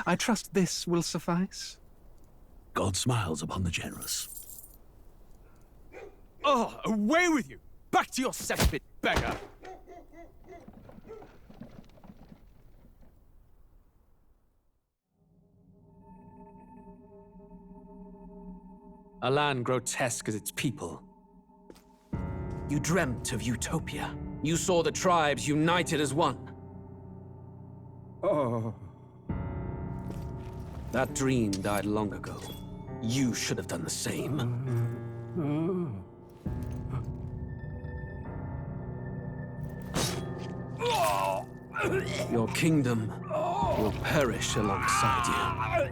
I trust this will suffice. God smiles upon the generous. Oh, away with you! Back to your cesspit, beggar! A land grotesque as its people. You dreamt of utopia. You saw the tribes united as one. Oh. That dream died long ago. You should have done the same. Your kingdom will perish alongside you.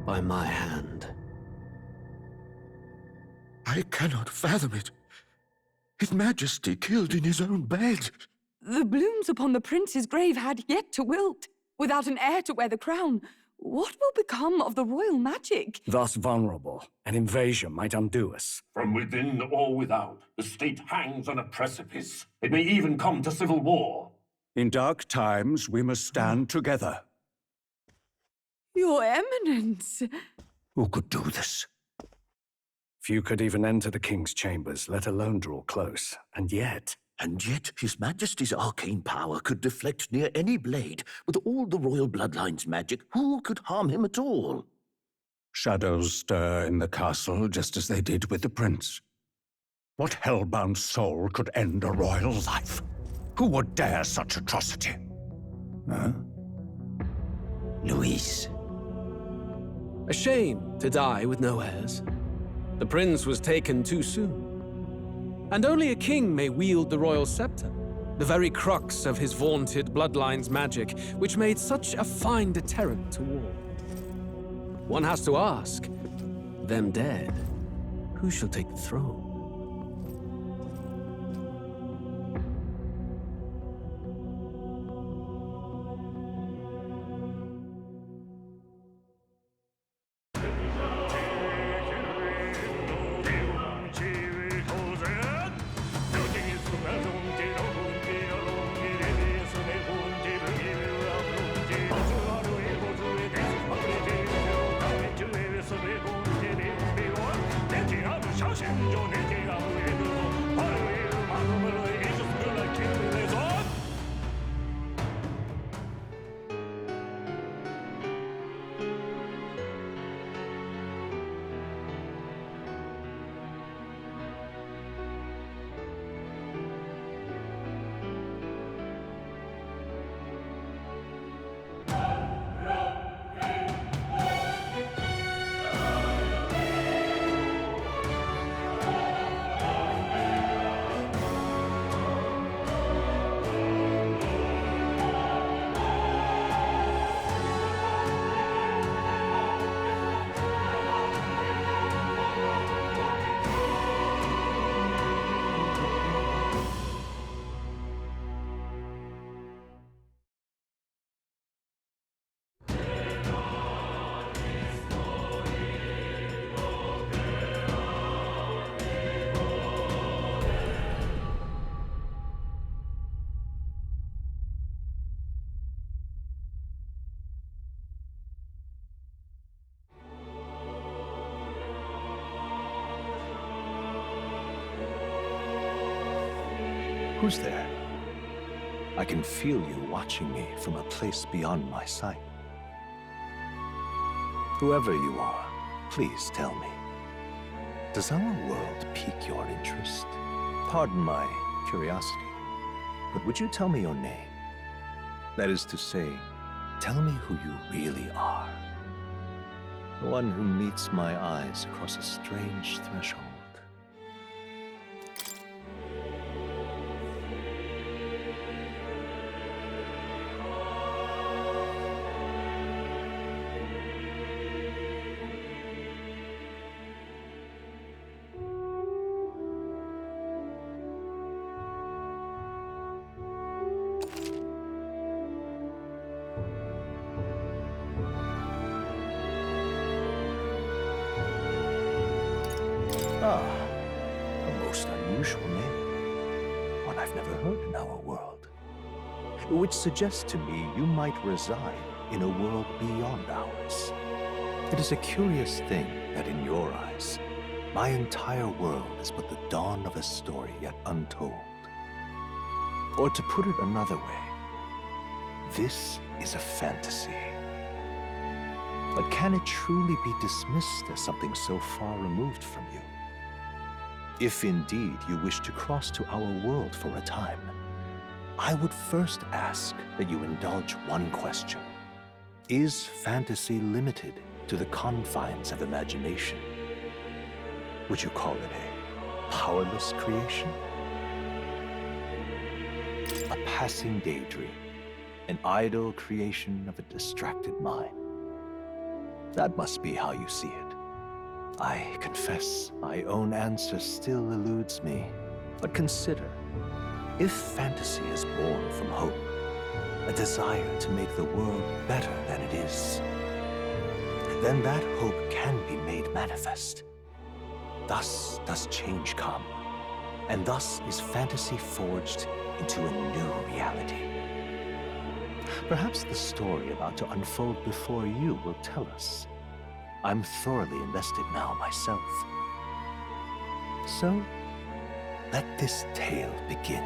By my hand. I cannot fathom it. His Majesty killed in his own bed. The blooms upon the prince's grave had yet to wilt. Without an heir to wear the crown, what will become of the royal magic? Thus vulnerable, an invasion might undo us. From within or without, the state hangs on a precipice. It may even come to civil war. In dark times, we must stand together. Your Eminence! Who could do this? Few could even enter the king's chambers, let alone draw close. And yet His Majesty's arcane power could deflect near any blade. With all the royal bloodline's magic, who could harm him at all? shadows stir in the castle just as they did with the prince. What hellbound soul could end a royal life? Who would dare such atrocity? Huh? Luis. A shame to die with no heirs. The prince was taken too soon. And only a king may wield the royal scepter, the very crux of his vaunted bloodline's magic, which made such a fine deterrent to war. One has to ask, them dead, who shall take the throne? Who's there? I can feel you watching me from a place beyond my sight. Whoever you are, please tell me. Does our world pique your interest? Pardon my curiosity, but would you tell me your name? That is to say, tell me who you really are. The one who meets my eyes across a strange threshold. Ah, a most unusual name. One I've never heard in our world. Which suggests to me you might reside in a world beyond ours. It is a curious thing that in your eyes, my entire world is but the dawn of a story yet untold. Or to put it another way, this is a fantasy. But can it truly be dismissed as something so far removed from you? If indeed you wish to cross to our world for a time, I would first ask that you indulge one question. Is fantasy limited to the confines of imagination? Would you call it a powerless creation? A passing daydream, an idle creation of a distracted mind? That must be how you see it. I confess my own answer still eludes me. But consider, if fantasy is born from hope, a desire to make the world better than it is, then that hope can be made manifest. Thus does change come, and thus is fantasy forged into a new reality. Perhaps the story about to unfold before you will tell us. I'm thoroughly invested now myself. So, let this tale begin.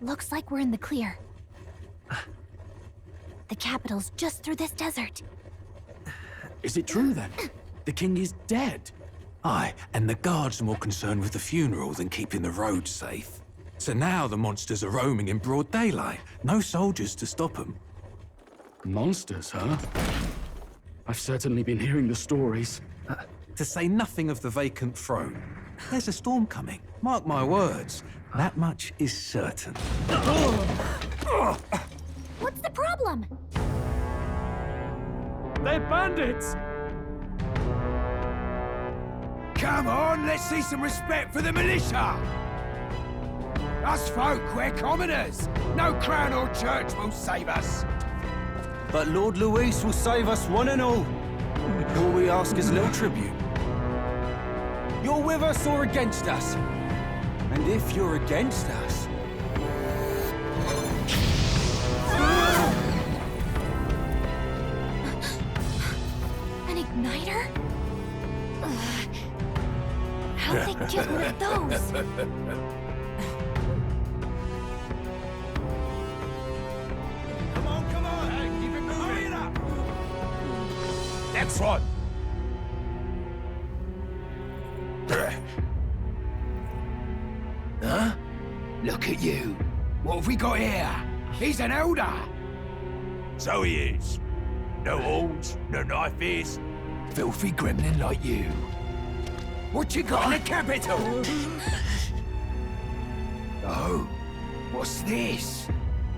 Looks like we're in the clear. The capital's just through this desert. Is it true then? The king is dead? Aye, and the guards are more concerned with the funeral than keeping the roads safe. So now the monsters are roaming in broad daylight. No soldiers to stop them. Monsters, huh? I've certainly been hearing the stories. To say nothing of the vacant throne. There's a storm coming. Mark my words. That much is certain. What's the problem? They're bandits! Come on, let's see some respect for the militia! Us folk, we're commoners. No crown or church will save us. But Lord Luis will save us one and all. All we ask is a little tribute. You're with us or against us? And if you're against us... An igniter? How'd they get one of those? Come on, hey, keep it moving. Hurry it up! Next one! Huh? Look at you. What have we got here? He's an elder. So he is. No horns, no knife is. Filthy gremlin like you. What you got in the capital? Oh, what's this?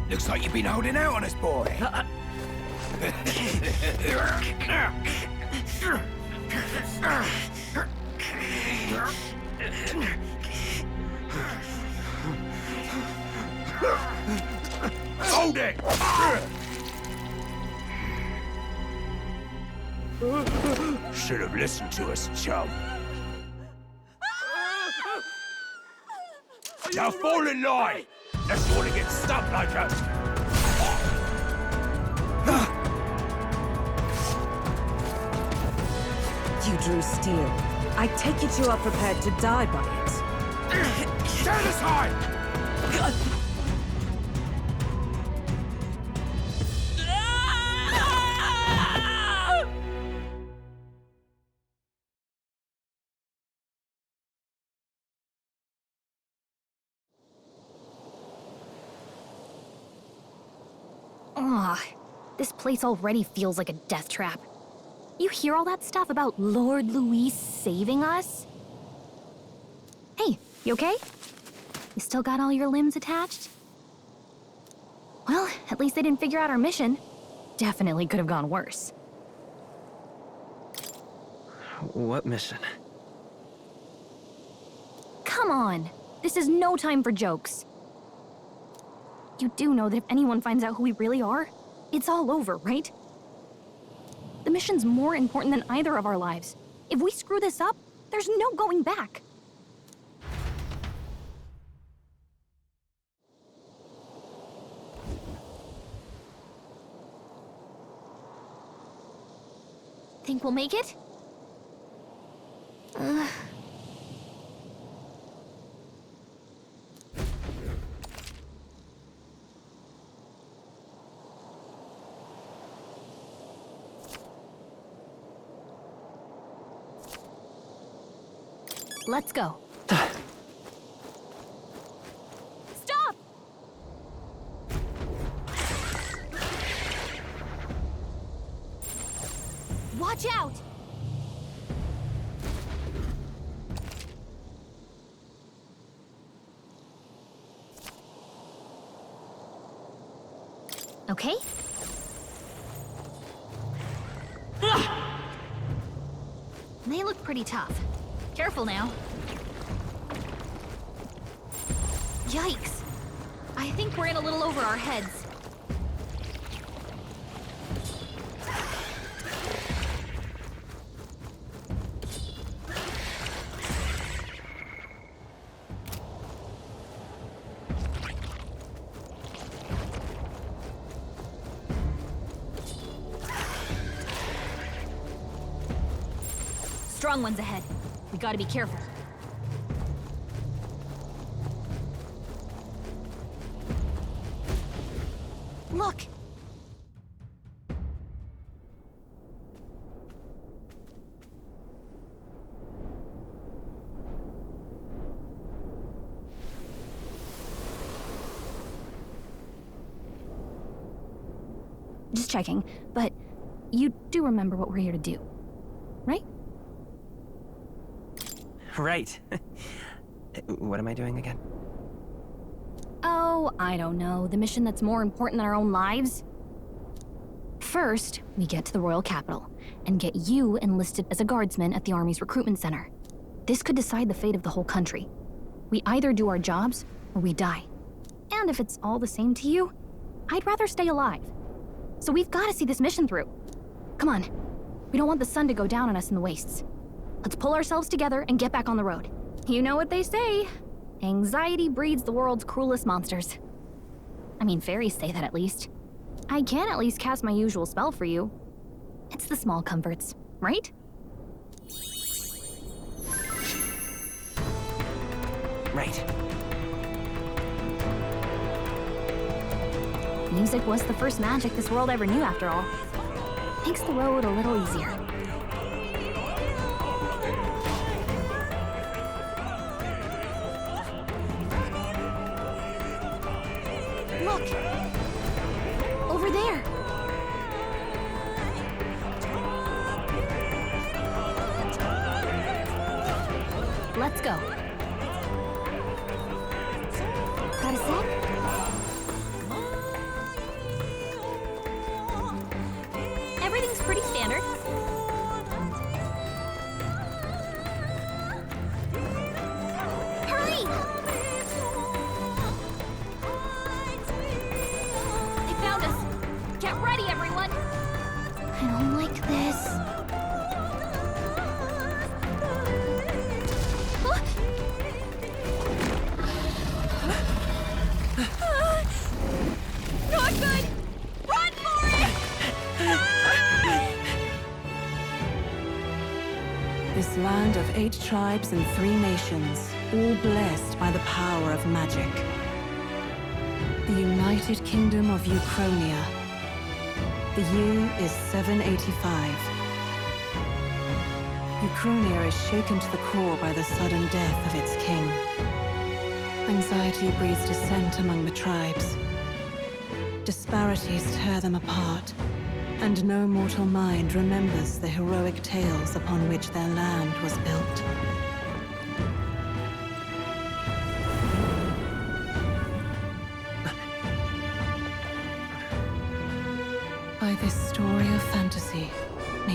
Looks like you've been holding out on us, boy. Hold it! Should have listened to us, chum. Now fall in line! Unless you want to get stuck like us! You drew steel. I take it you are prepared to die by it. Stand aside! Ugh, this place already feels like a death trap. You hear all that stuff about Lord Luis saving us? Hey, you okay? You still got all your limbs attached? Well, at least they didn't figure out our mission. Definitely could have gone worse. What mission? Come on! This is no time for jokes. You do know that if anyone finds out who we really are, it's all over, right? The mission's more important than either of our lives. If we screw this up, there's no going back. Think we'll make it? Let's go. Stop! Watch out! Okay. They look pretty tough. Careful now. Yikes. I think we're in a little over our heads. Strong ones ahead. We gotta be careful. Look! Just checking, but you do remember what we're here to do, right? Right. What am I doing again? Oh, I don't know. The mission that's more important than our own lives? First, we get to the royal capital and get you enlisted as a guardsman at the army's recruitment center. This could decide the fate of the whole country. We either do our jobs or we die. And if it's all the same to you, I'd rather stay alive. So we've got to see this mission through. Come on. We don't want the sun to go down on us in the wastes. Let's pull ourselves together and get back on the road. You know what they say. Anxiety breeds the world's cruelest monsters. I mean, fairies say that at least. I can at least cast my usual spell for you. It's the small comforts, right? Right. Music was the first magic this world ever knew, after all. Makes the road a little easier. Look! Over there! Let's go. Got a sec? Everything's pretty standard. Hurry! They found us. Get ready, everyone! I don't like this. Not good! Run for it! This land of 8 tribes and 3 nations, all blessed by the power of magic. The United Kingdom of Uchronia. The year is 785. Uchronia is shaken to the core by the sudden death of its king. Anxiety breeds dissent among the tribes. Disparities tear them apart, and no mortal mind remembers the heroic tales upon which their land was built.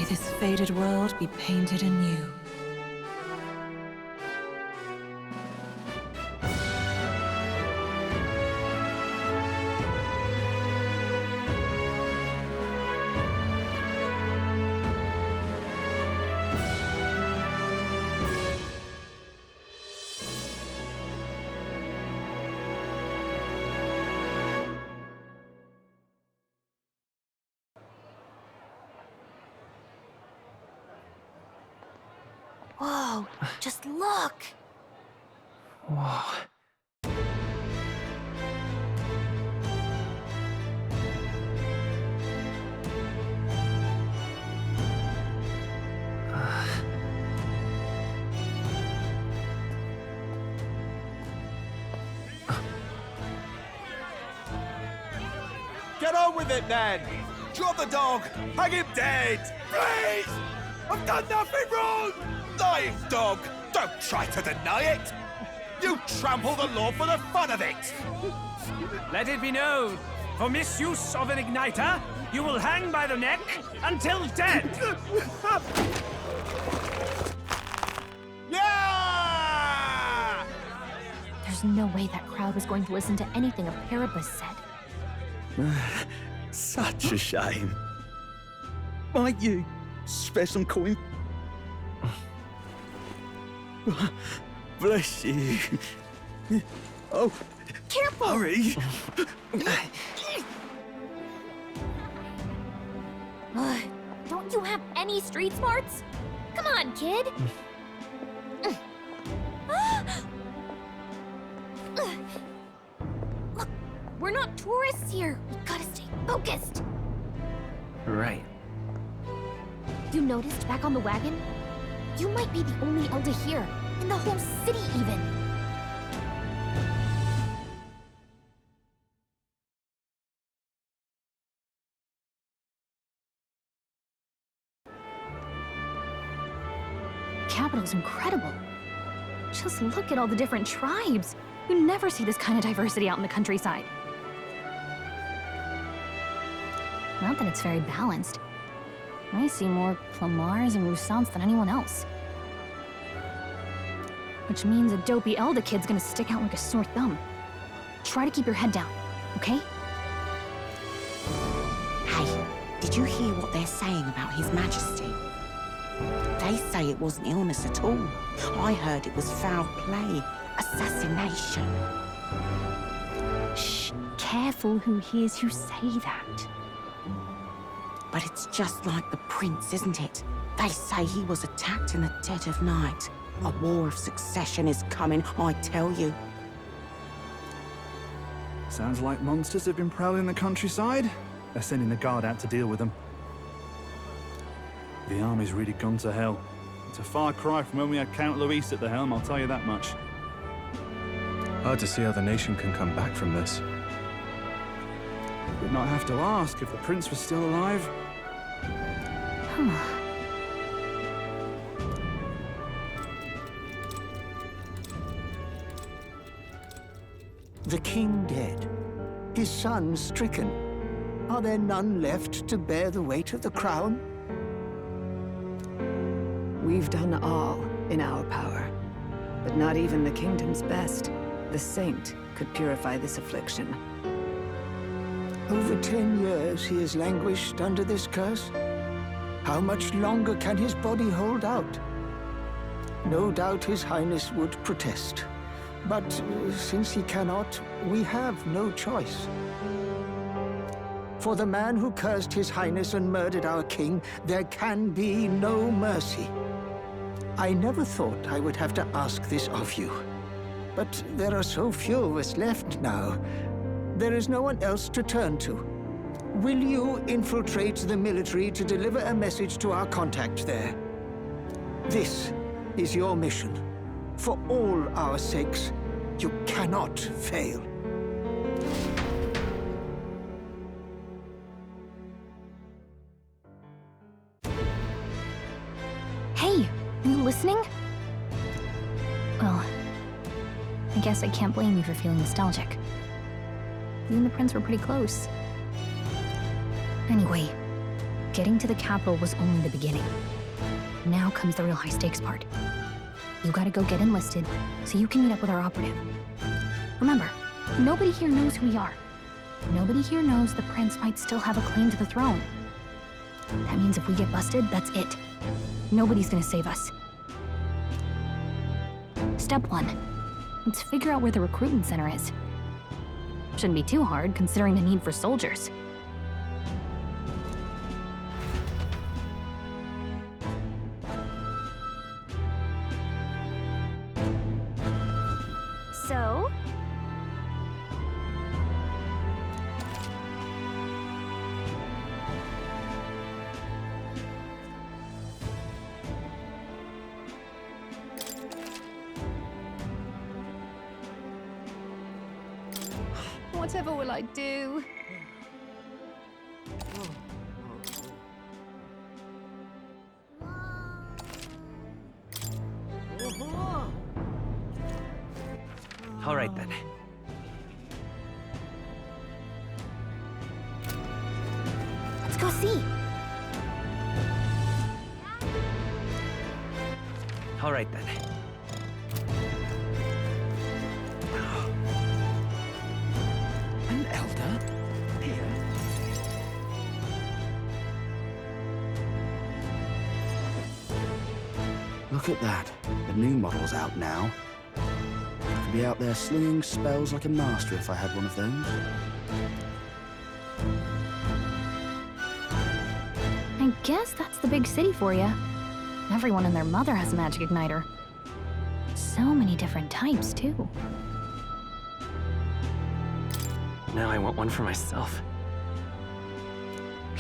May this faded world be painted anew. Whoa, just look! Whoa. Get on with it, then! Drop the dog! Hang him dead! Please! I've done nothing wrong! Lying dog! Don't try to deny it! You trample the law for the fun of it! Let it be known, for misuse of an igniter, you will hang by the neck until dead! Yeah! There's no way that crowd was going to listen to anything a Paribus said. Such a shame. Might you spare some coin? Bless you. Oh, careful! Hurry! Don't you have any street smarts? Come on, kid! Look, we're not tourists here. We gotta stay focused. Right. You noticed back on the wagon? You might be the only elder here, in the whole city even. Capital's incredible. Just look at all the different tribes. You never see this kind of diversity out in the countryside. Not that it's very balanced. I see more Clamars and Roussants than anyone else. Which means a dopey Elder kid's gonna stick out like a sore thumb. Try to keep your head down, okay? Hey, did you hear what they're saying about His Majesty? They say it wasn't illness at all. I heard it was foul play, assassination. Shh, careful who hears you say that. But it's just like the prince, isn't it? They say he was attacked in the dead of night. A war of succession is coming, I tell you. Sounds like monsters have been prowling the countryside. They're sending the guard out to deal with them. The army's really gone to hell. It's a far cry from when we had Count Luis at the helm, I'll tell you that much. Hard to see how the nation can come back from this. Would not have to ask if the prince was still alive. The king dead, his son stricken. Are there none left to bear the weight of the crown? We've done all in our power, but not even the kingdom's best, the saint, could purify this affliction. Over 10 years he has languished under this curse. How much longer can his body hold out? No doubt His Highness would protest. But since he cannot, we have no choice. For the man who cursed His Highness and murdered our king, there can be no mercy. I never thought I would have to ask this of you. But there are so few of us left now. There is no one else to turn to. Will you infiltrate the military to deliver a message to our contact there? This is your mission. For all our sakes, you cannot fail. Hey, are you listening? Well, I guess I can't blame you for feeling nostalgic. You and the prince were pretty close. Anyway, Getting to the capital was only the beginning. Now comes the real high-stakes part. You gotta go get enlisted so you can meet up with our operative. Remember, nobody here knows who we are. Nobody here knows the prince might still have a claim to the throne. That means if we get busted, that's it. Nobody's gonna save us. Step 1. Let's figure out where the recruitment center is. Shouldn't be too hard, considering the need for soldiers. So? Whatever will I do? All right then. Let's go see. All right then. An elder? Here? Look at that. The new model's out now. I could be out there slinging spells like a master if I had one of those. I guess that's the big city for you. Everyone and their mother has a magic igniter. So many different types, too. Now I want one for myself.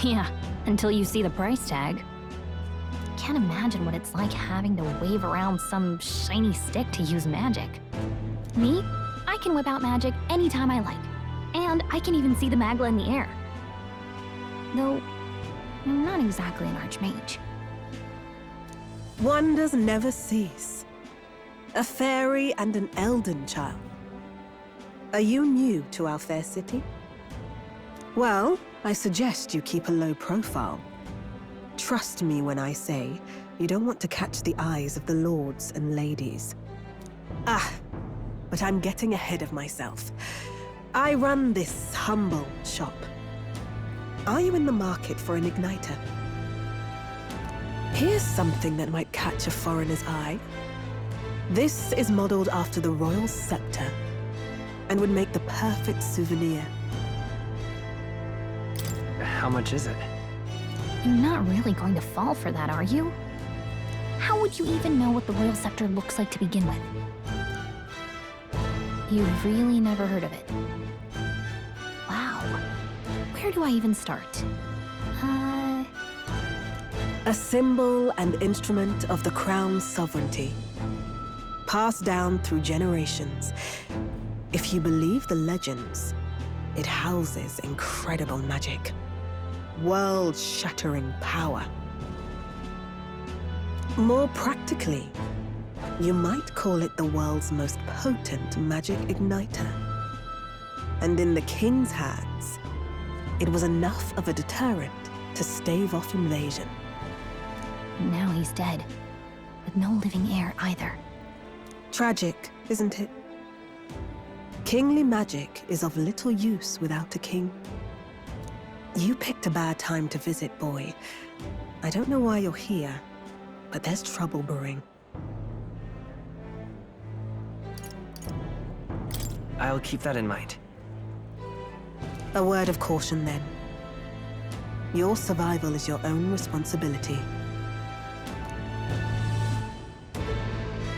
Yeah, until you see the price tag. Can't imagine what it's like having to wave around some shiny stick to use magic. Me? I can whip out magic anytime I like. And I can even see the magla in the air. Though, I'm not exactly an archmage. Wonders never cease. A fairy and an elden child. Are you new to our fair city? Well, I suggest you keep a low profile. Trust me when I say you don't want to catch the eyes of the lords and ladies. But I'm getting ahead of myself. I run this humble shop. Are you in the market for an igniter? Here's something that might catch a foreigner's eye. This is modeled after the royal scepter and would make the perfect souvenir. How much is it? You're not really going to fall for that, are you? How would you even know what the royal scepter looks like to begin with? You've really never heard of it. Wow. Where do I even start? A symbol and instrument of the crown's sovereignty. Passed down through generations. If you believe the legends, it houses incredible magic. World-shattering power. More practically, you might call it the world's most potent magic igniter. And in the king's hands, it was enough of a deterrent to stave off invasion. Now he's dead, with no living heir either. Tragic, isn't it? Kingly magic is of little use without a king. You picked a bad time to visit, boy. I don't know why you're here, but there's trouble brewing. I'll keep that in mind. A word of caution, then. Your survival is your own responsibility.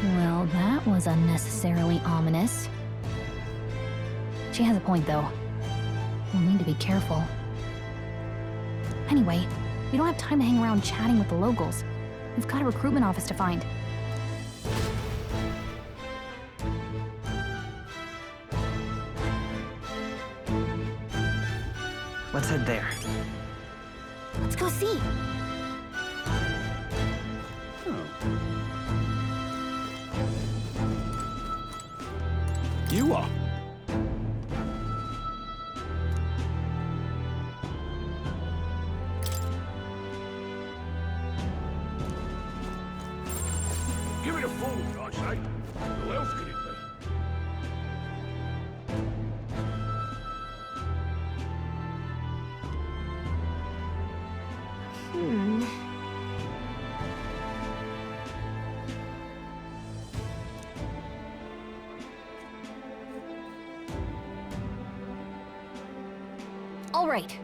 Well, that was unnecessarily ominous. She has a point, though. We'll need to be careful. Anyway, we don't have time to hang around chatting with the locals. We've got a recruitment office to find. Let's head there. Let's go see. You are? food, I say. Who else could it be? All right.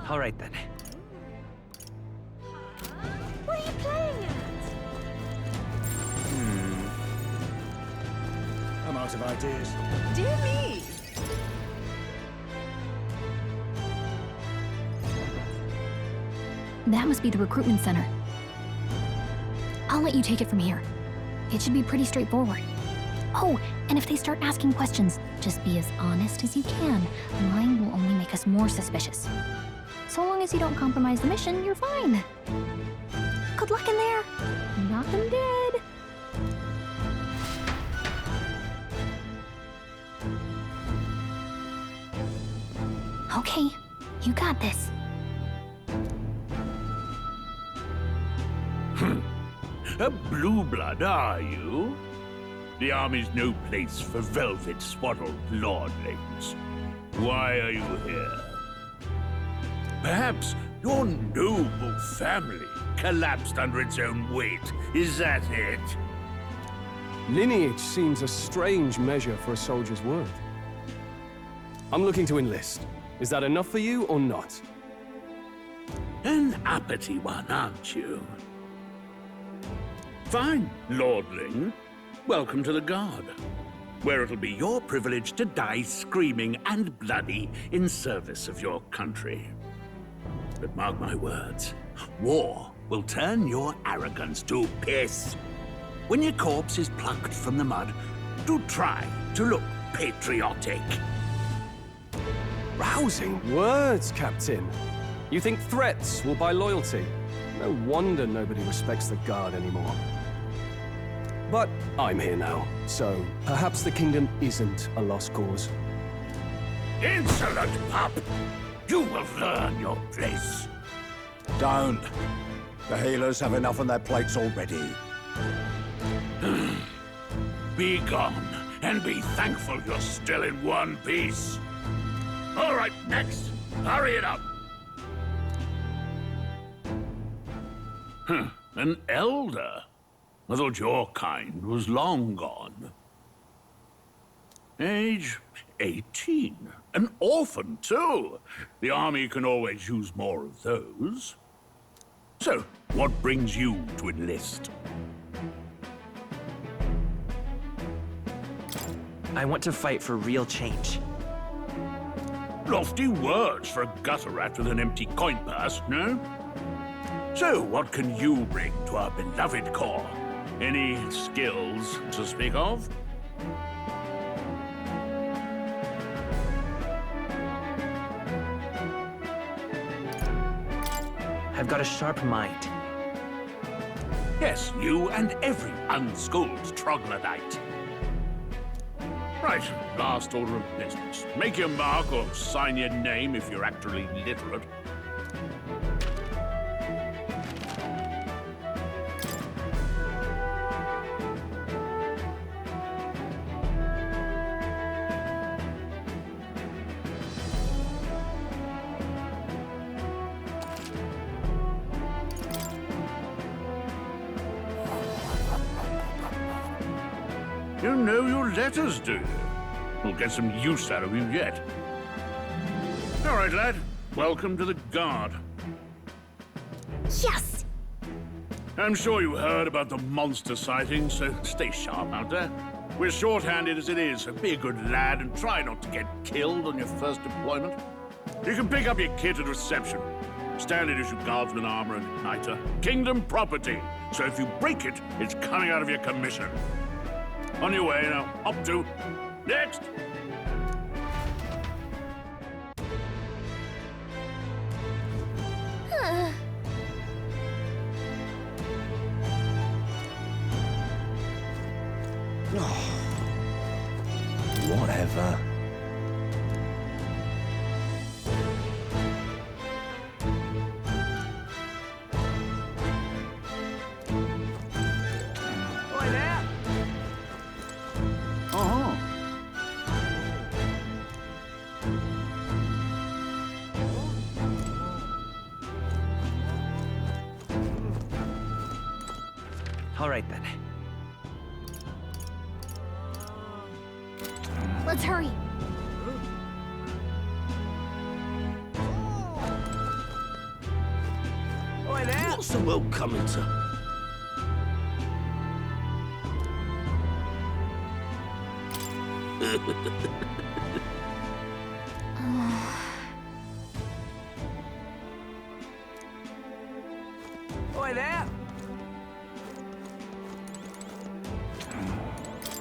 All right then. What are you playing at? I'm out of ideas. Dear me! That must be the recruitment center. I'll let you take it from here. It should be pretty straightforward. Oh, and if they start asking questions, just be as honest as you can. Lying will only make us more suspicious. So long as you don't compromise the mission, you're fine. Good luck in there. Knock them dead. Okay, you got this. A blue blood, are you? The army's no place for velvet-swaddled lordlings. Why are you here? Perhaps your noble family collapsed under its own weight. Is that it? Lineage seems a strange measure for a soldier's worth. I'm looking to enlist. Is that enough for you or not? An uppity one, aren't you? Fine, lordling. Welcome to the Guard, where it'll be your privilege to die screaming and bloody in service of your country. But mark my words, war will turn your arrogance to piss. When your corpse is plucked from the mud, do try to look patriotic. Rousing words, Captain. You think threats will buy loyalty? No wonder nobody respects the Guard anymore. But I'm here now, so perhaps the kingdom isn't a lost cause. Insolent pup! You will learn your place. Don't. The healers have enough on their plates already. Be gone, and be thankful you're still in one piece. All right, next. Hurry it up. An elder? I thought your kind was long gone. Age 18. An orphan, too. The army can always use more of those. So, what brings you to enlist? I want to fight for real change. Lofty words for a gutter rat with an empty coin purse, no? So, what can you bring to our beloved corps? Any skills to speak of? I've got a sharp mind. Yes, you and every unschooled troglodyte. Right, last order of business. Make your mark or sign your name if you're actually literate. You know your letters, do you? We'll get some use out of you yet. All right, lad. Welcome to the Guard. Yes! I'm sure you heard about the monster sightings, so stay sharp out there. We're short-handed as it is, so be a good lad and try not to get killed on your first deployment. You can pick up your kit at reception. Standard issue guardsman armor and igniter. Kingdom property, so if you break it, it's coming out of your commission. On your way now. Up to. Next! Whatever. All right then. Let's hurry. Oi there! What's the world coming to? Oi there!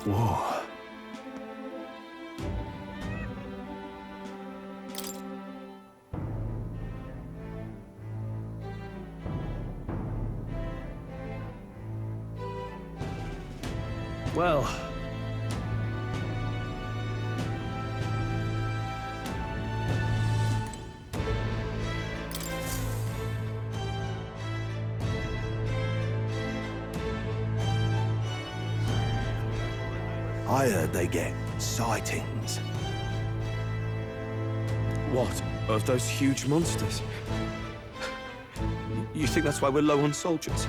Whoa. Well. I heard they get sightings. What? Of those huge monsters? You think that's why we're low on soldiers?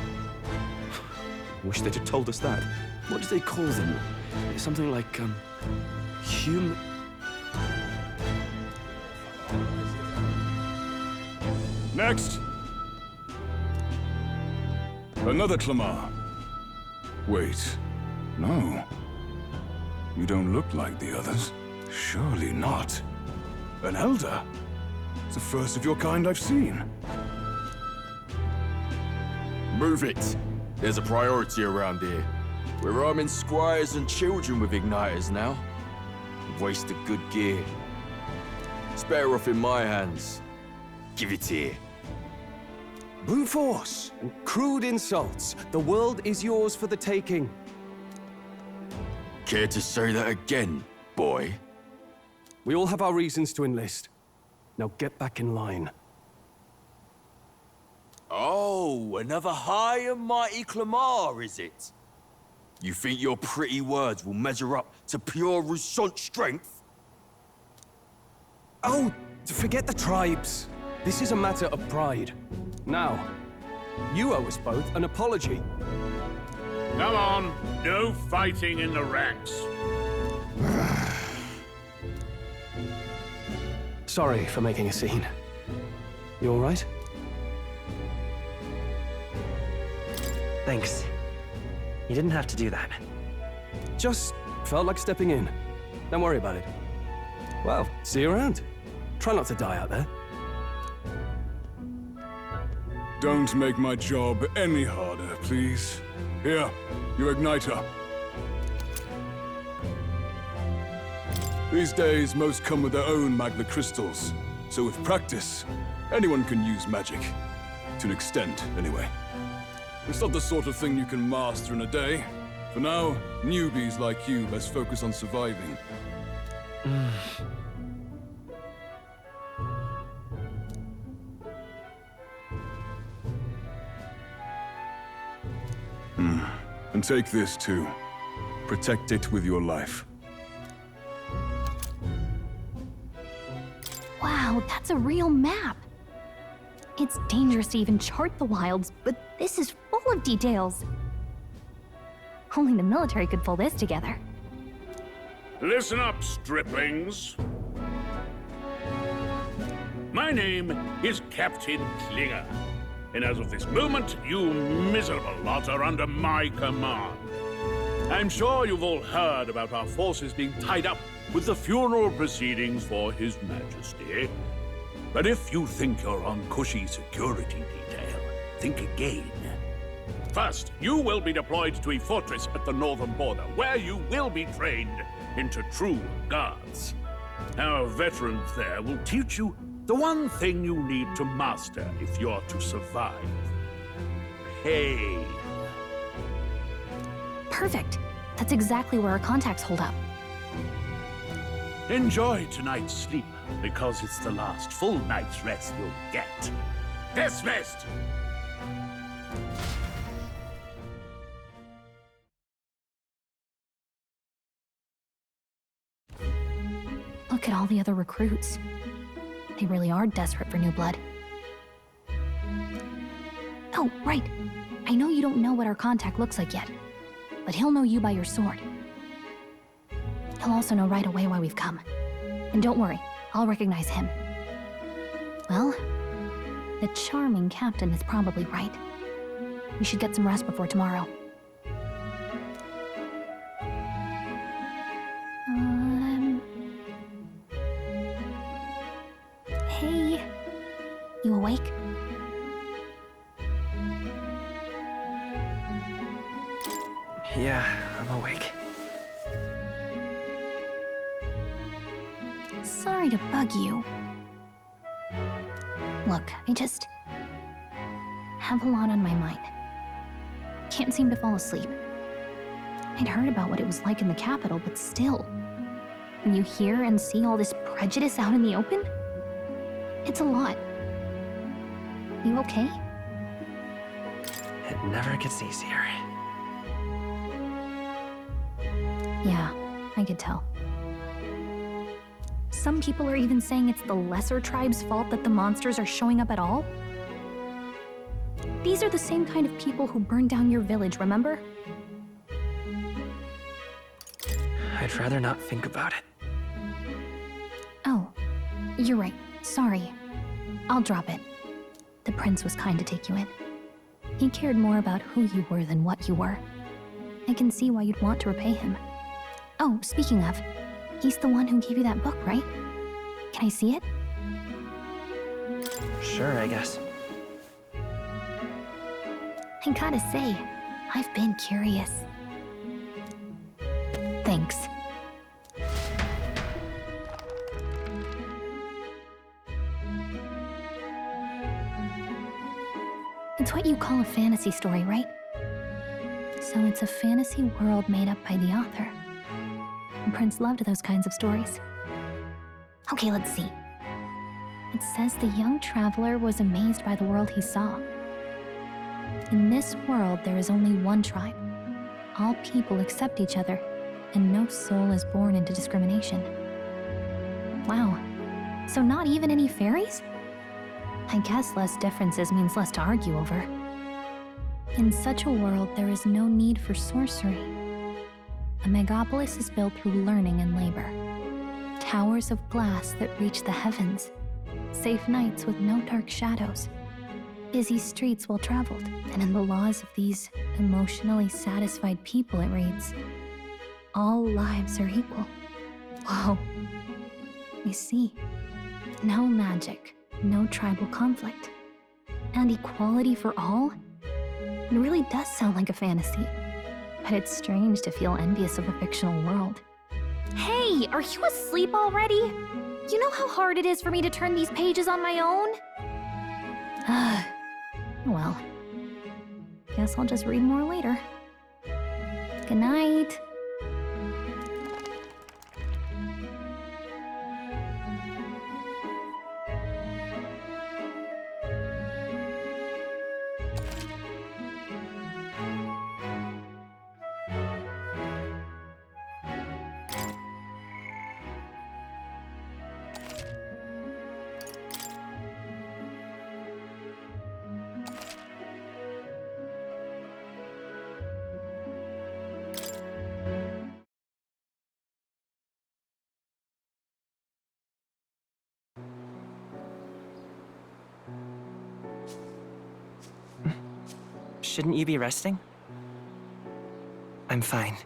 Wish they'd have told us that. What do they call them? Something like, human... Next! Another Clamar. Wait, no. You don't look like the others. Surely not. An elder? It's the first of your kind I've seen. Move it. There's a priority around here. We're arming squires and children with igniters now. Wasted good gear. It's better off in my hands. Give it here. Brute force and crude insults. The world is yours for the taking. Care to say that again, boy? We all have our reasons to enlist. Now get back in line. Oh, another high and mighty Clamar, is it? You think your pretty words will measure up to pure Roussant strength? Oh, forget the tribes. This is a matter of pride. Now, you owe us both an apology. Come on, no fighting in the ranks. Sorry for making a scene. You all right? Thanks. You didn't have to do that. Just felt like stepping in. Don't worry about it. Well, see you around. Try not to die out there. Don't make my job any harder, please. Here, your igniter. These days, most come with their own magna crystals. So with practice, anyone can use magic. To an extent, anyway. It's not the sort of thing you can master in a day. For now, newbies like you best focus on surviving. And take this too. Protect it with your life. Wow, that's a real map. It's dangerous to even chart the wilds, but this is full of details. Only the military could pull this together. Listen up, striplings. My name is Captain Klinger, and as of this moment, you miserable lot are under my command. I'm sure you've all heard about our forces being tied up with the funeral proceedings for His Majesty. But if you think you're on cushy security detail, think again. First, you will be deployed to a fortress at the northern border, where you will be trained into true guards. Our veterans there will teach you the one thing you need to master if you're to survive. Pain. Perfect. That's exactly where our contacts hold up. Enjoy tonight's sleep, because it's the last full night's rest you'll get. Dismissed! Look at all the other recruits. They really are desperate for new blood. Oh, right. I know you don't know what our contact looks like yet, but he'll know you by your sword. He'll also know right away why we've come. And don't worry, I'll recognize him. Well, the charming captain is probably right. We should get some rest before tomorrow. Hey, you awake? Yeah, I'm awake. Sorry to bug you. Look, I just have a lot on my mind. Can't seem to fall asleep. I'd heard about what it was like in the capital, but still, when you hear and see all this prejudice out in the open, it's a lot. You okay? It never gets easier. Yeah, I could tell. Some people are even saying it's the lesser tribe's fault that the monsters are showing up at all. These are the same kind of people who burned down your village, remember? I'd rather not think about it. Oh, you're right. Sorry. I'll drop it. The prince was kind to take you in. He cared more about who you were than what you were. I can see why you'd want to repay him. Oh, speaking of, he's the one who gave you that book, right? Can I see it? Sure, I guess. I gotta say, I've been curious. Thanks. It's what you call a fantasy story, right? So it's a fantasy world made up by the author. The prince loved those kinds of stories. Okay, let's see. It says the young traveler was amazed by the world he saw. In this world, there is only one tribe. All people accept each other, and no soul is born into discrimination. Wow. So not even any fairies? I guess less differences means less to argue over. In such a world, there is no need for sorcery. A megapolis is built through learning and labor. Towers of glass that reach the heavens. Safe nights with no dark shadows. Busy streets well traveled. And in the laws of these emotionally satisfied people, it reads, all lives are equal. Whoa. I see. No magic, no tribal conflict. And equality for all? It really does sound like a fantasy. But it's strange to feel envious of a fictional world. Hey, are you asleep already? You know how hard it is for me to turn these pages on my own? Well, guess I'll just read more later. Good night. Shouldn't you be resting? I'm fine.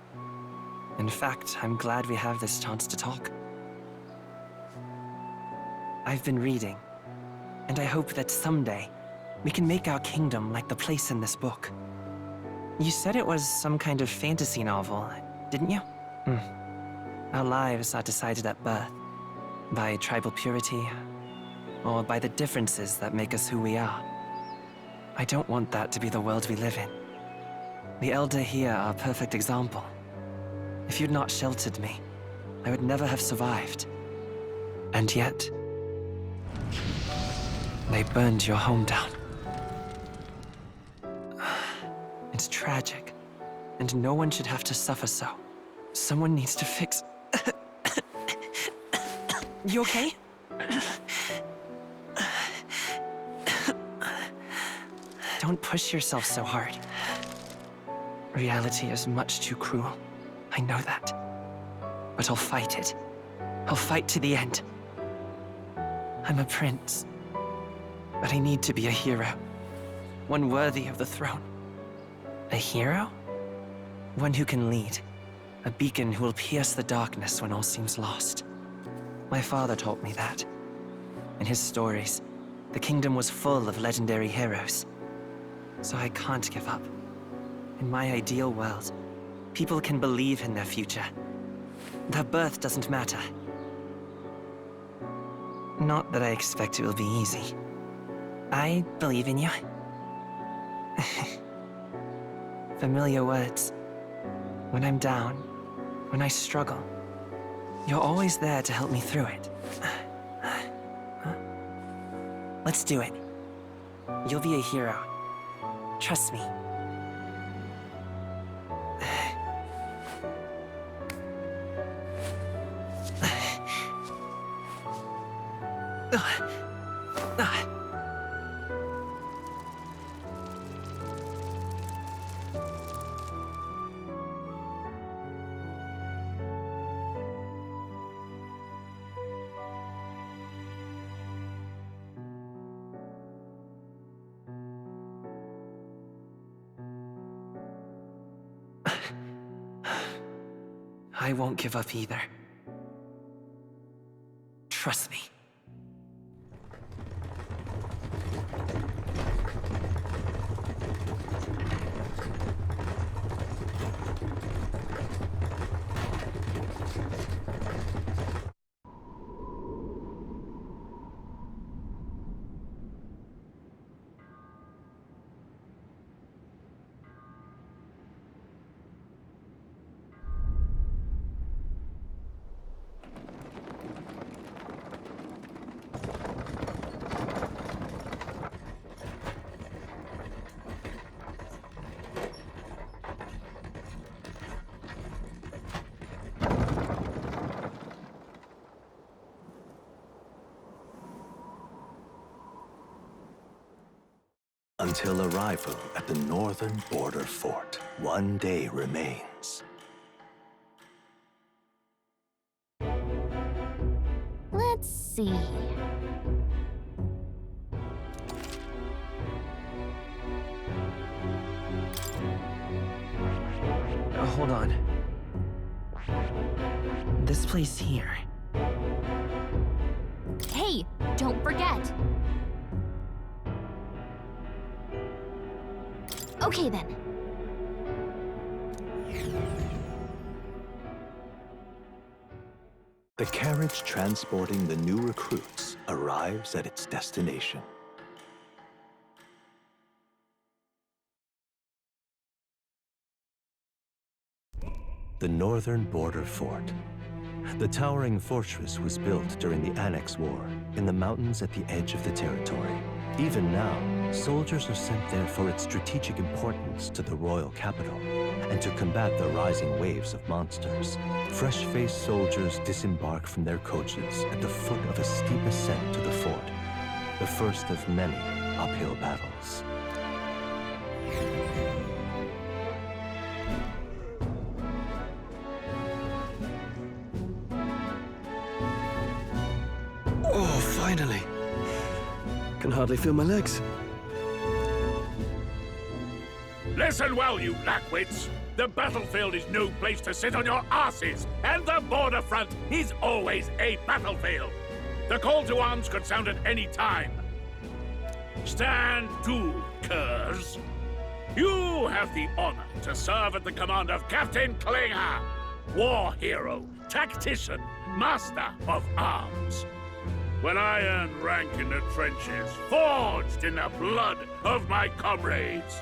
In fact, I'm glad we have this chance to talk. I've been reading, and I hope that someday we can make our kingdom like the place in this book. You said it was some kind of fantasy novel, didn't you? Our lives are decided at birth, by tribal purity, or by the differences that make us who we are. I don't want that to be the world we live in. The Elder here are a perfect example. If you'd not sheltered me, I would never have survived. And yet, they burned your home down. It's tragic, and no one should have to suffer so. Someone needs to fix... You okay? Don't push yourself so hard. Reality is much too cruel. I know that. But I'll fight it. I'll fight to the end. I'm a prince. But I need to be a hero. One worthy of the throne. A hero? One who can lead. A beacon who will pierce the darkness when all seems lost. My father taught me that. In his stories, the kingdom was full of legendary heroes. So I can't give up. In my ideal world, people can believe in their future. Their birth doesn't matter. Not that I expect it will be easy. I believe in you. Familiar words. When I'm down, when I struggle, you're always there to help me through it. Let's do it. You'll be a hero. Trust me. I won't give up either. Trust me. Until arrival at the northern border fort, one day remains. Let's see. Hold on. This place here. Hey, don't forget. Okay then. The carriage transporting the new recruits arrives at its destination. The northern border fort. The towering fortress was built during the Annex War in the mountains at the edge of the territory. Even now, soldiers are sent there for its strategic importance to the royal capital and to combat the rising waves of monsters. Fresh-faced soldiers disembark from their coaches at the foot of a steep ascent to the fort, the first of many uphill battles. Oh, finally. Can hardly feel my legs. Listen well, you lackwits. The battlefield is no place to sit on your asses, and the border front is always a battlefield. The call to arms could sound at any time. Stand to, curs. You have the honor to serve at the command of Captain Klinger, war hero, tactician, master of arms. When I earned rank in the trenches, forged in the blood of my comrades.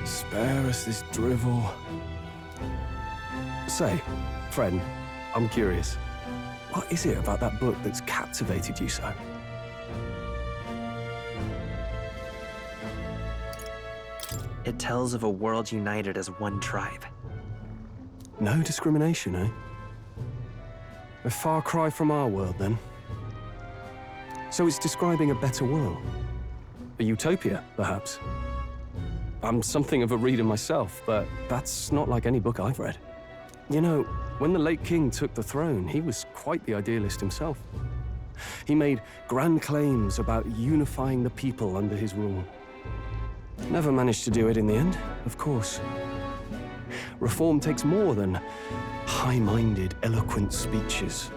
Spare us this drivel. Say, friend, I'm curious. What is it about that book that's captivated you so? It tells of a world united as one tribe. No discrimination, eh? A far cry from our world, then. So it's describing a better world. A utopia, perhaps. I'm something of a reader myself, but that's not like any book I've read. You know, when the late king took the throne, he was quite the idealist himself. He made grand claims about unifying the people under his rule. Never managed to do it in the end, of course. Reform takes more than high-minded, eloquent speeches.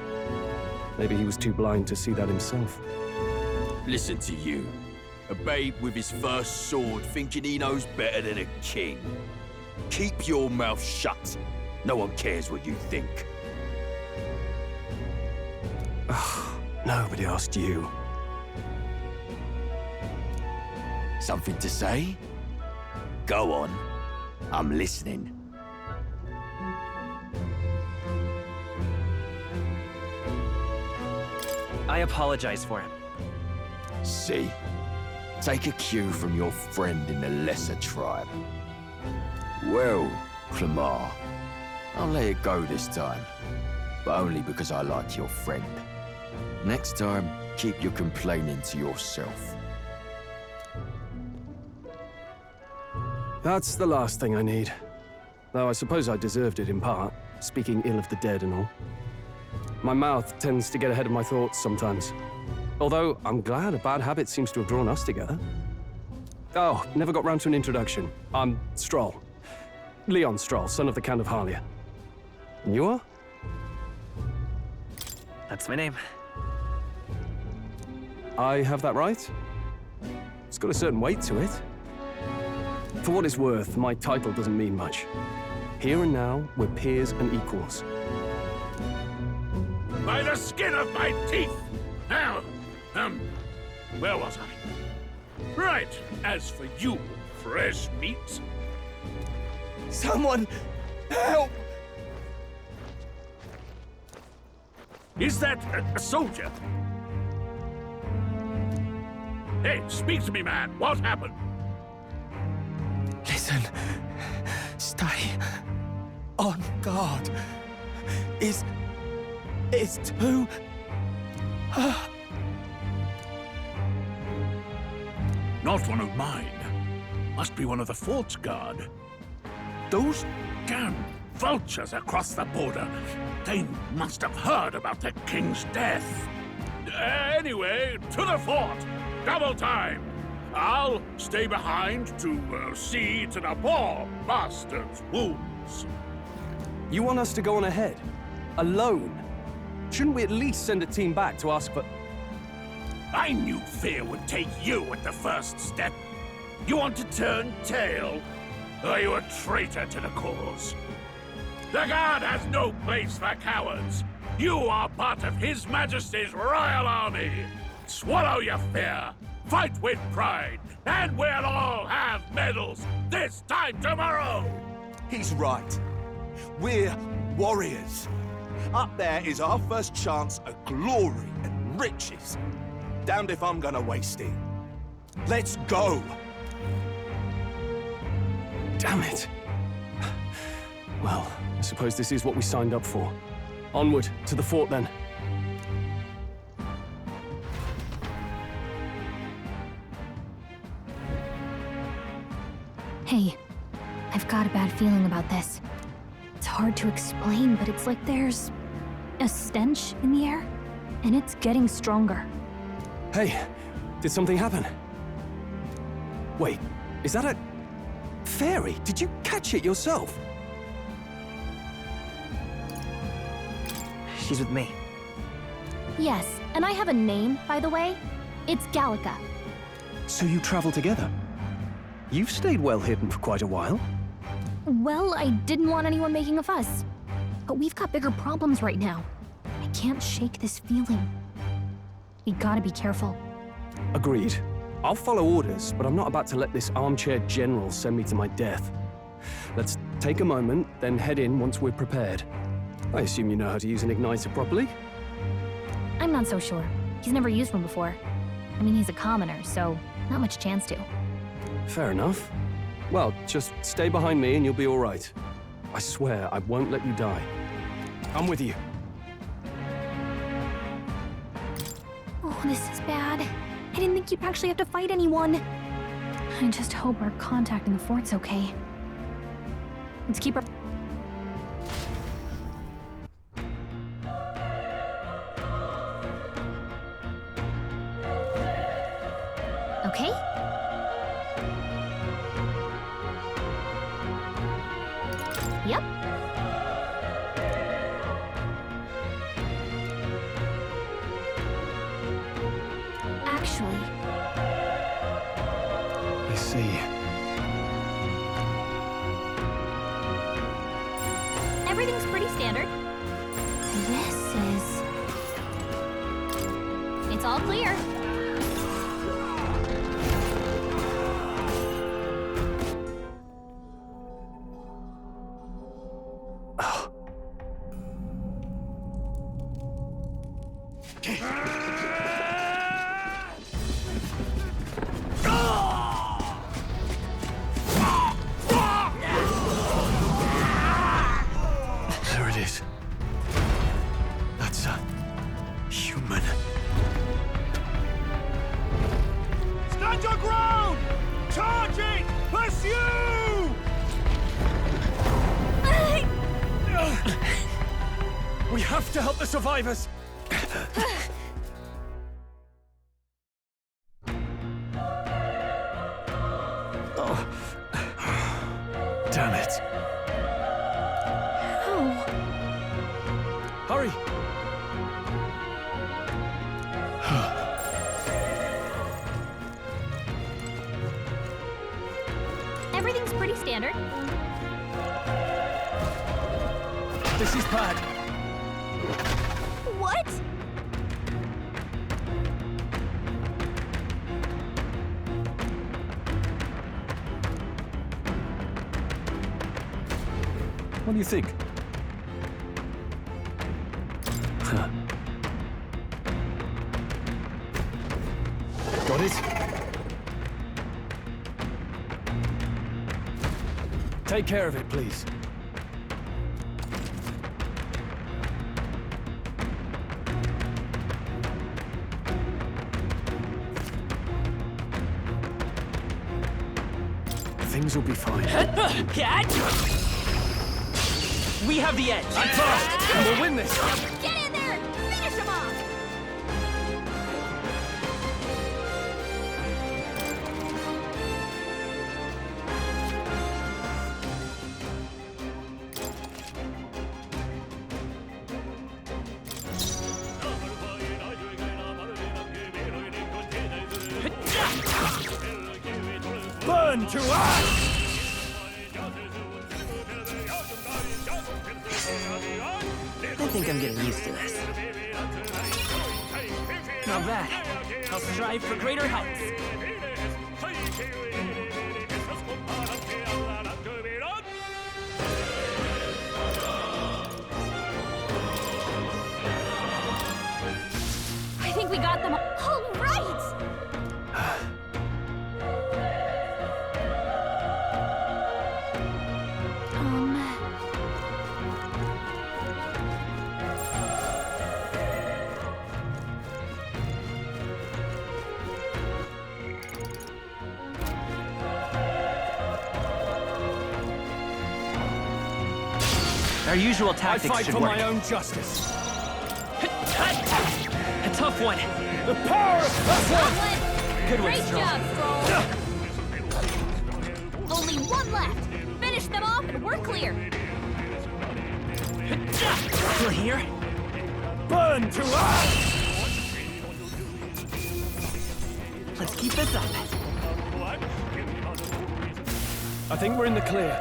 Maybe he was too blind to see that himself. Listen to you. A babe with his first sword thinking he knows better than a king. Keep your mouth shut. No one cares what you think. Nobody asked you. Something to say? Go on. I'm listening. I apologize for him. See? Take a cue from your friend in the lesser tribe. Well, Clemar, I'll let it go this time. But only because I like your friend. Next time, keep your complaining to yourself. That's the last thing I need. Though I suppose I deserved it in part, speaking ill of the dead and all. My mouth tends to get ahead of my thoughts sometimes. Although, I'm glad a bad habit seems to have drawn us together. Oh, never got round to an introduction. I'm Stroll. Leon Stroll, son of the Count of Harlia. And you are? That's my name. I have that right? It's got a certain weight to it. For what it's worth, my title doesn't mean much. Here and now, we're peers and equals. By the skin of my teeth! Now, where was I? Right, as for you, fresh meat. Someone help! Is that a soldier? Hey, speak to me, man. What happened? Listen. Stay on guard. It's too... Not one of mine. Must be one of the fort's guard. Those damn vultures across the border. They must have heard about the king's death. Anyway, to the fort. Double time. I'll stay behind to see to the poor bastard's wounds. You want us to go on ahead? Alone? Shouldn't we at least send a team back to ask for... I knew fear would take you at the first step. You want to turn tail? Are you a traitor to the cause? The Guard has no place for cowards. You are part of His Majesty's Royal Army. Swallow your fear. Fight with pride. And we'll all have medals this time tomorrow. He's right. We're warriors. Up there is our first chance at glory and riches. Damned if I'm gonna waste it. Let's go! Damn it. Well, I suppose this is what we signed up for. Onward, to the fort then. Hey, I've got a bad feeling about this. It's hard to explain, but it's like there's a stench in the air, and it's getting stronger. Hey, did something happen? Wait, is that a... fairy? Did you catch it yourself? She's with me. Yes, and I have a name, by the way. It's Gallica. So you travel together? You've stayed well hidden for quite a while. Well, I didn't want anyone making a fuss. But we've got bigger problems right now. I can't shake this feeling. We gotta be careful. Agreed. I'll follow orders, but I'm not about to let this armchair general send me to my death. Let's take a moment, then head in once we're prepared. I assume you know how to use an igniter properly? I'm not so sure. He's never used one before. I mean, he's a commoner, so not much chance to. Fair enough. Well, just stay behind me and you'll be all right. I swear I won't let you die. I'm with you. Oh, this is bad. I didn't think you'd actually have to fight anyone. I just hope our contact in the fort's okay. Let's keep our... Okay? Yep. Actually... I see. Everything's pretty standard. This is... It's all clear. There it is. That's a human. Stand your ground! Charging! Pursue! We have to help the survivors! Damn it. Hurry! Everything's pretty standard. This is bad. What? What do you think? Got it? Take care of it, please. Things will be fine. We have the edge. I'm fast, and we'll win this. Get in there! Finish him off! Burn to ash! I think I'm getting used to this. Not bad. I'll strive for greater heights. I think we got them all. All right! Our usual tactics I fight should for work. my own justice. A tough one. The power of one! Good one, Great Stroll. job, Stroll! Only one left! Finish them off and we're clear! Still here? Burn to ash! Let's keep this up. I think we're in the clear.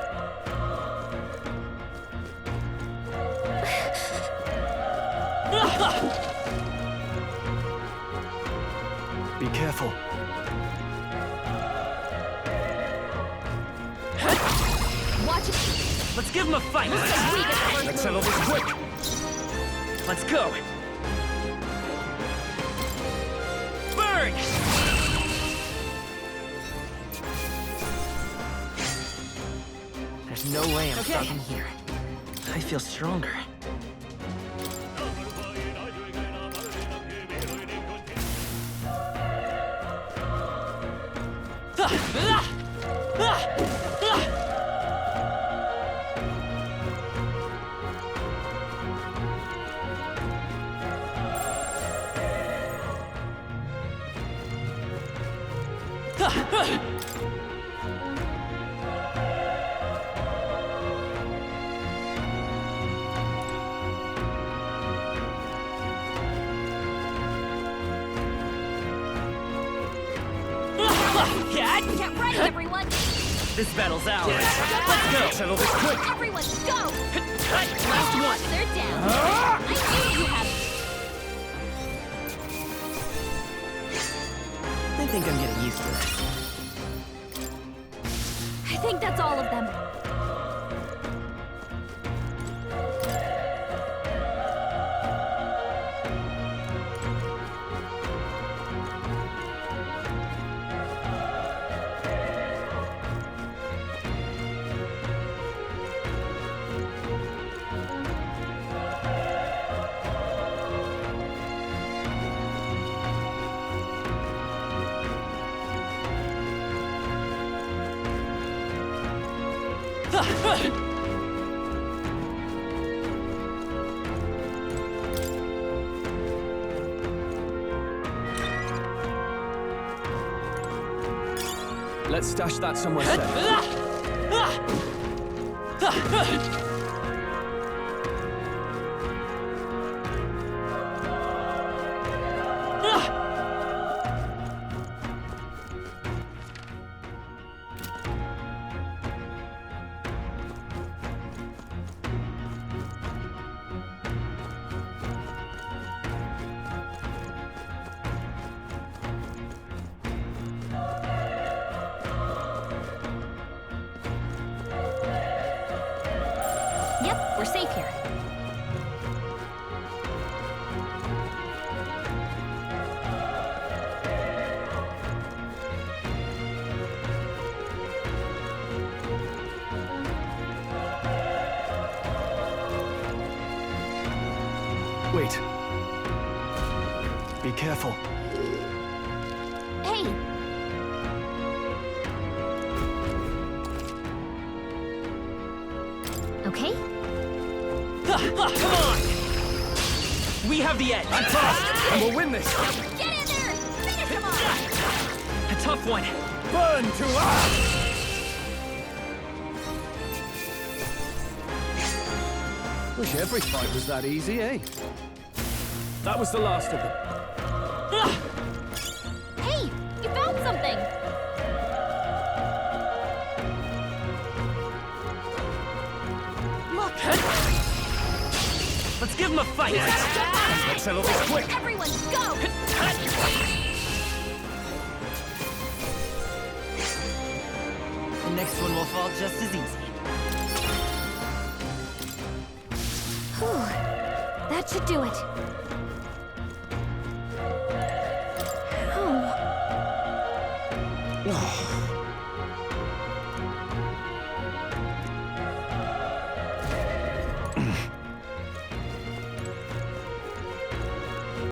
Be careful. Watch it! Let's give him a fight. Let's settle this quick. Let's go. Burn! There's no way I'm stopping here. I feel stronger. Get ready, everyone! This battle's ours. Let's go! Settle this quick! Everyone, go! Last one! They're down. I knew you had... I think I'm getting used to it. I think that's all of them. Let's stash that somewhere safe. Yep, we're safe here. Wait. Be careful. Hey! Okay? Come on! We have the edge! I'm fast! And we'll win this! Get in there! Finish him off! A tough one! Burn to us! Wish every fight was that easy, eh? That was the last of them. Hey! You found something! Look! Let's give him a fight! Let's settle this quick! Everyone, go! The next one will fall just as easy. Whew. That should do it. Oh.